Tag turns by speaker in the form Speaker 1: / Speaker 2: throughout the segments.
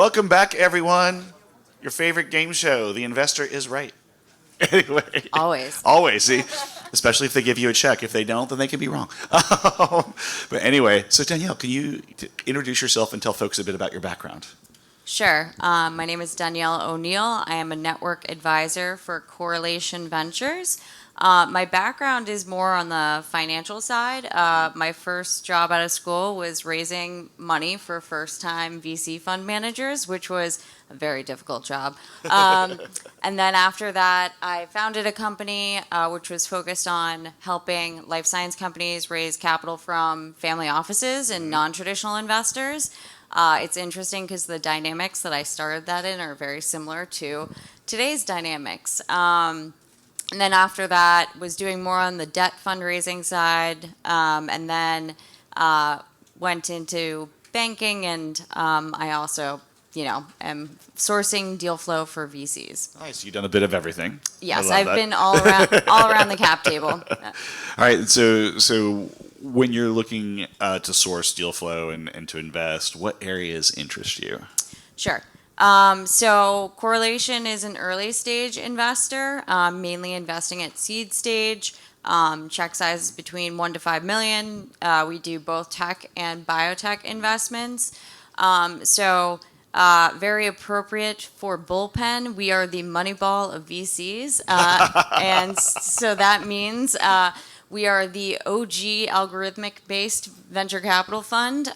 Speaker 1: Welcome back, everyone. Your favorite game show, The Investor is Right. Anyway.
Speaker 2: Always.
Speaker 1: Always, see? Especially if they give you a check. If they don't, then they can be wrong. But anyway, so Danielle, can you introduce yourself and tell folks a bit about your background?
Speaker 2: Sure. My name is Danielle O'Neill. I am a network advisor for Correlation Ventures. My background is more on the financial side. My first job out of school was raising money for first-time VC fund managers, which was a very difficult job. And then after that, I founded a company which was focused on helping life science companies raise capital from family offices and non-traditional investors. It's interesting because the dynamics that I started that in are very similar to today's dynamics. And then after that, was doing more on the debt fundraising side, and then went into banking, and I also, am sourcing deal flow for VCs.
Speaker 1: Nice. You've done a bit of everything.
Speaker 2: Yes, I've been all around the cap table.
Speaker 1: All right. So when you're looking to source deal flow and to invest, what areas interest you?
Speaker 2: Sure. So Correlation is an early stage investor, mainly investing at seed stage. Check sizes between 1 to 5 million. We do both tech and biotech investments. Very appropriate for bullpen. We are the Moneyball of VCs. And so that means we are the OG algorithmic-based venture capital fund.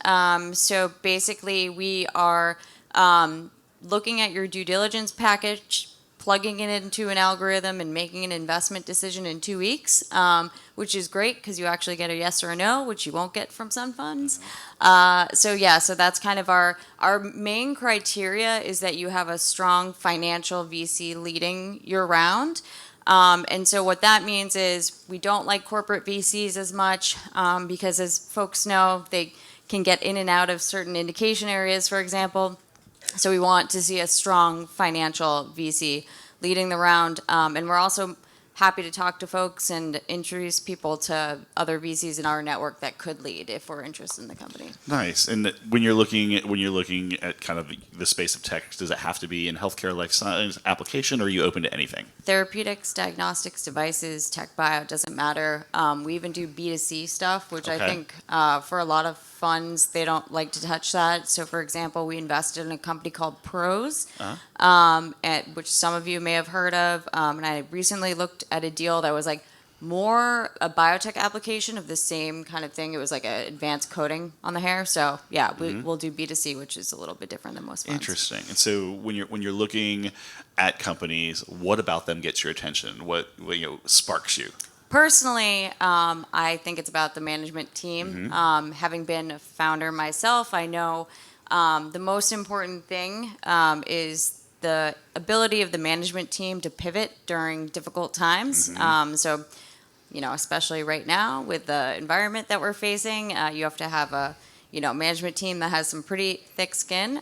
Speaker 2: So basically, we are looking at your due diligence package, plugging it into an algorithm, and making an investment decision in 2 weeks, which is great because you actually get a yes or a no, which you won't get from some funds. So that's kind of our main criteria is that you have a strong financial VC leading your round. And so what that means is we don't like corporate VCs as much because, as folks know, they can get in and out of certain indication areas, for example. So we want to see a strong financial VC leading the round. And we're also happy to talk to folks and introduce people to other VCs in our network that could lead if we're interested in the company.
Speaker 1: Nice. And when you're looking at kind of the space of tech, does it have to be in healthcare life science application, or are you open to anything?
Speaker 2: Therapeutics, diagnostics, devices, tech bio, doesn't matter. We even do B2C stuff, which I think for a lot of funds, they don't like to touch that. So, for example, we invested in a company called Pros, which some of you may have heard of. And I recently looked at a deal that was like more a biotech application of the same kind of thing. It was like an advanced coating on the hair. So, we'll do B2C, which is a little bit different than most funds.
Speaker 1: Interesting. And so when you're looking at companies, what about them gets your attention? What sparks you?
Speaker 2: Personally, I think it's about the management team. Having been a founder myself, I know the most important thing is the ability of the management team to pivot during difficult times. So, especially right now with the environment that we're facing, you have to have a, management team that has some pretty thick skin.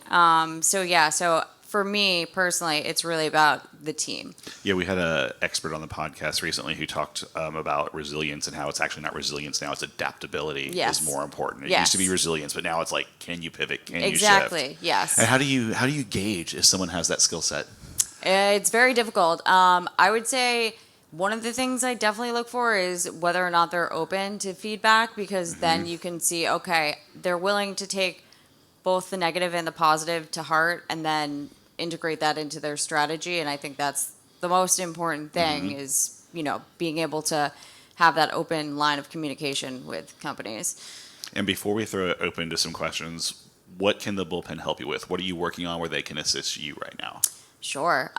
Speaker 2: So for me personally, it's really about the team.
Speaker 1: Yeah, we had an expert on the podcast recently who talked about resilience and how it's actually not resilience now; it's adaptability is more important. It used to be resilience, but now it's like, can you pivot? Can you shift?
Speaker 2: Exactly. Yes.
Speaker 1: And how do you gauge if someone has that skill set?
Speaker 2: It's very difficult. I would say one of the things I definitely look for is whether or not they're open to feedback, because then you can see, okay, they're willing to take both the negative and the positive to heart, and then integrate that into their strategy. And I think that's the most important thing is, being able to have that open line of communication with companies.
Speaker 1: And before we throw it open to some questions, what can the bullpen help you with? What are you working on where they can assist you right now?
Speaker 2: Sure.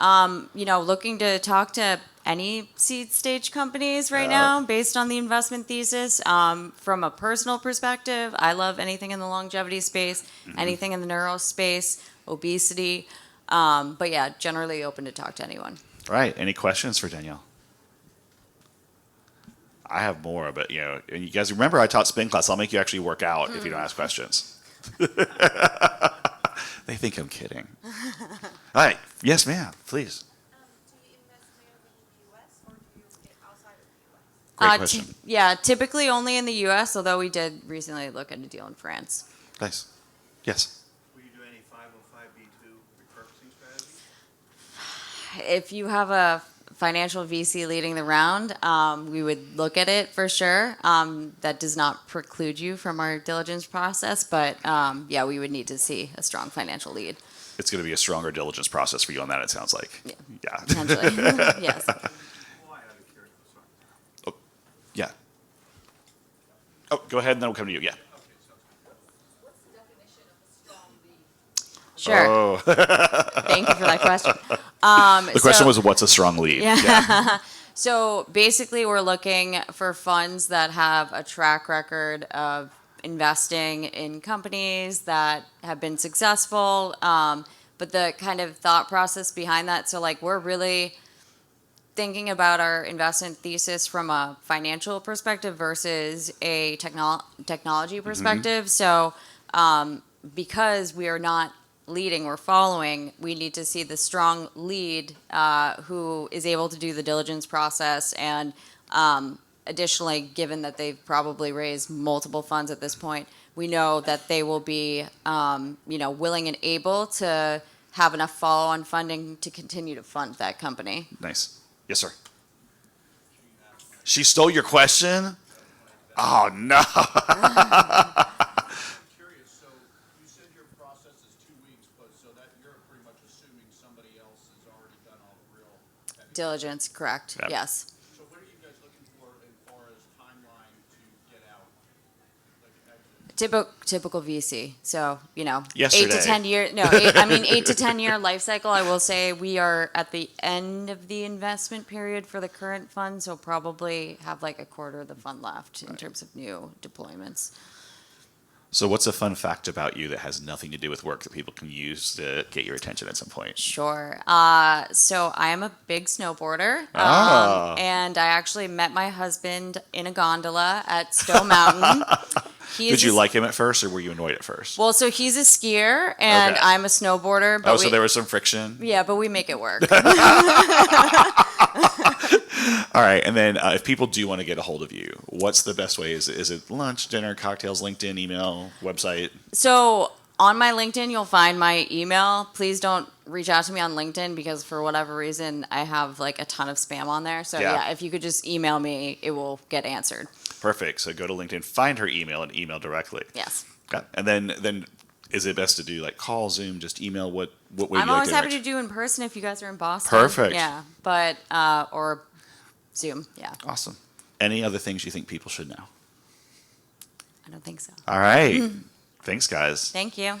Speaker 2: Looking to talk to any seed stage companies right now based on the investment thesis. From a personal perspective, I love anything in the longevity space, anything in the neuro space, obesity. But yeah, generally open to talk to anyone.
Speaker 1: All right. Any questions for Danielle? I have more, but and you guys remember I taught spin class. I'll make you actually work out if you don't ask questions. They think I'm kidding. All right. Yes, ma'am. Please.
Speaker 3: Do you invest mainly in the U.S. or do you get outside of the U.S.?
Speaker 1: Great question.
Speaker 2: Typically only in the U.S., although we did recently look at a deal in France.
Speaker 1: Nice. Yes.
Speaker 4: Will you do any 505(b)(2)
Speaker 2: If you have a financial VC leading the round, we would look at it for sure. That does not preclude you from our diligence process, but yeah, we would need to see a strong financial lead.
Speaker 1: It's going to be a stronger diligence process for you on that, it sounds like. Yeah.
Speaker 2: Potentially. Yes.
Speaker 1: Oh, yeah. Oh, go ahead, and then we'll come to you. Yeah.
Speaker 3: What's the definition of a strong lead?
Speaker 2: Sure.
Speaker 1: Oh.
Speaker 2: Thank you for that question.
Speaker 1: The question was, what's a strong lead?
Speaker 2: Yeah. So basically, we're looking for funds that have a track record of investing in companies that have been successful, but the kind of thought process behind that. So, like, we're really thinking about our investment thesis from a financial perspective versus a technology perspective. So, because we are not leading, we're following, we need to see the strong lead who is able to do the diligence process. And additionally, given that they've probably raised multiple funds at this point, we know that they will be willing and able to have enough follow-on funding to continue to fund that company.
Speaker 1: Nice. Yes, sir. She stole your question? Oh, no.
Speaker 2: Diligence, correct.
Speaker 1: Yep.
Speaker 2: Yes.
Speaker 4: So what are you guys looking for as far as timeline to get out?
Speaker 2: Typical VC. So,
Speaker 1: Yesterday.
Speaker 2: 8 to 10 year. No, 8 to 10 year life cycle. I will say we are at the end of the investment period for the current fund, so probably have like a quarter of the fund left in terms of new deployments.
Speaker 1: So what's a fun fact about you that has nothing to do with work that people can use to get your attention at some point?
Speaker 2: Sure. So I am a big snowboarder, and I actually met my husband in a gondola at Stowe Mountain.
Speaker 1: Did you like him at first, or were you annoyed at first?
Speaker 2: Well, so he's a skier, and
Speaker 1: Okay.
Speaker 2: I'm a snowboarder. But
Speaker 1: So there was some friction?
Speaker 2: Yeah, but we make it work.
Speaker 1: All right, and then if people do want to get a hold of you, what's the best way? Is it lunch, dinner, cocktails, LinkedIn, email, website?
Speaker 2: So on my LinkedIn, you'll find my email. Please don't reach out to me on LinkedIn because for whatever reason, I have like a ton of spam on there. So yeah, if you could just email me, it will get answered.
Speaker 1: Perfect. So go to LinkedIn, find her email, and email directly.
Speaker 2: Yes.
Speaker 1: Okay. And then is it best to do like call, Zoom, just email? What way do
Speaker 2: I'm
Speaker 1: you
Speaker 2: always
Speaker 1: like
Speaker 2: happy
Speaker 1: to
Speaker 2: to do in person if you guys are in Boston.
Speaker 1: Perfect.
Speaker 2: Yeah, but or Zoom. Yeah.
Speaker 1: Awesome. Any other things you think people should know?
Speaker 2: I don't think so.
Speaker 1: All right. Thanks, guys.
Speaker 2: Thank you.